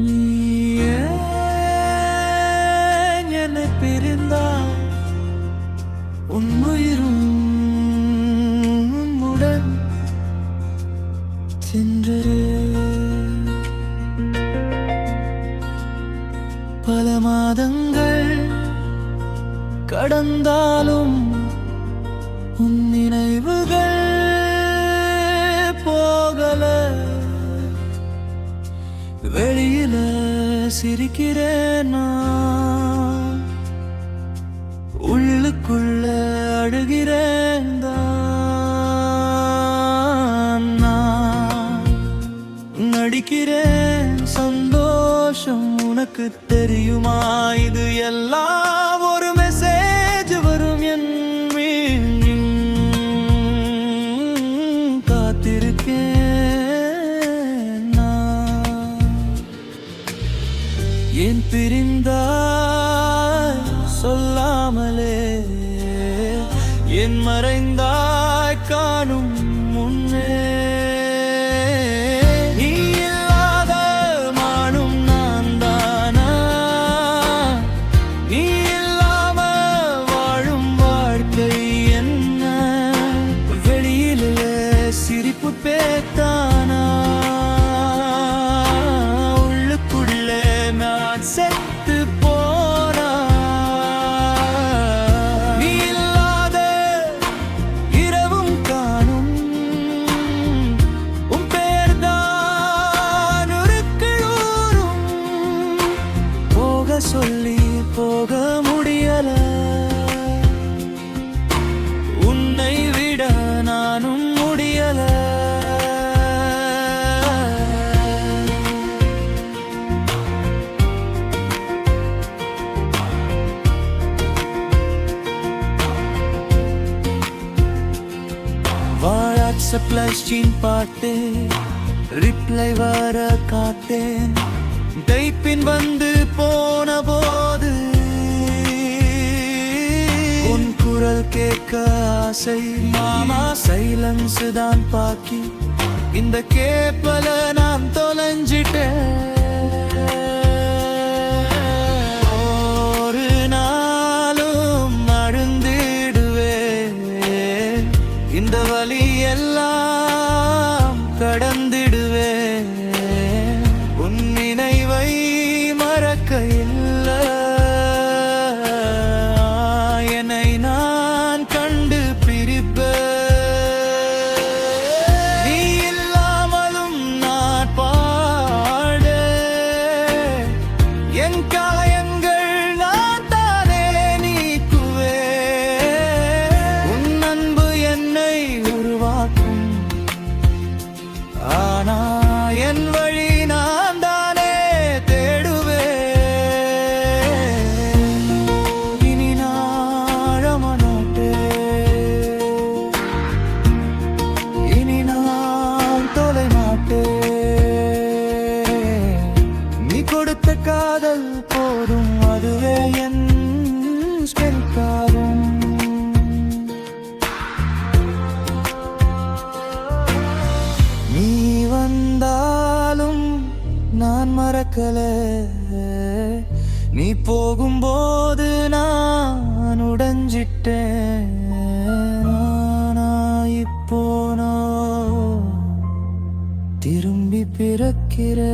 நீ ஏன் என்னை பிரிந்தாய்? உன் உயிரும் உடன் சென்றது. பல மாதங்கள் கடந்தாலும் உன் நினைவுகள் போகல. வெளியில சிரிக்கிறேன் நான், உள்ளுக்குள்ள அழுகிறேன் தான். நான் நடிக்கிறேன் சந்தோஷம், உனக்கு தெரியுமா? இது எல்லாம் ஒரு மெசேஜ் வரும் என் காத்திருக்கேன் நான். ஏன் பிரிந்தாய் சொல்லாமலே, என் மறைந்தாய் காணும் முன்னே. நீ இல்லாத மானும் நான் தானா? நீ இல்லாம வாழும் வாழ்க்கை என்ன? வெளியிலே சிரிப்பு பேத்தானா? உள்ளுக்குள்ளே நான் செத்து போனா? நீ இல்லாத இரவும் காணும், உன் பேர்தான் உருக்களூரும். போக சொல்லி போக முடியல, உன்னை விட நானும் முடியல. வாட்ஸ்அப்ல ஸ்டீன் பாட்டு ரிப்ளை வர காத்தேன். டைப்பின் வந்து போன போது உன் குரல் கேட்க ஆசை. மாமா சைலன்ஸ் தான் பாக்கி, இந்த கேப்பல நான் தொலைஞ்சிட்டேன். ஒரு நாளும் அழுந்திடுவேன், இந்த வலி எல்லாம் கடந்திடுவேன். உன் நினைவை மறக்க இல்ல, என்னை நான் கண்டு பிரிப்பேன். நீ இல்லாமலும் நான் பாட, என் காயங்கள் நான் தானே நீக்குவேன். உன் அன்பு என்னை உருவாக்கும், ஆனா என் வழி நான் தானே தேடுவேன். இனி நான் அழமாட்டேன், இனி நான் தொலை மாட்டேன். நீ கொடுத்த காதல் போதும், அதுவே என் ஸ்பெல்காரும். நீ வந்தாலும் நான் மறக்கல, நீ போகும்போது நான் உடைஞ்சிட்டேன். நானா இப்போ நான் திரும்பி பிறக்கிறேன்.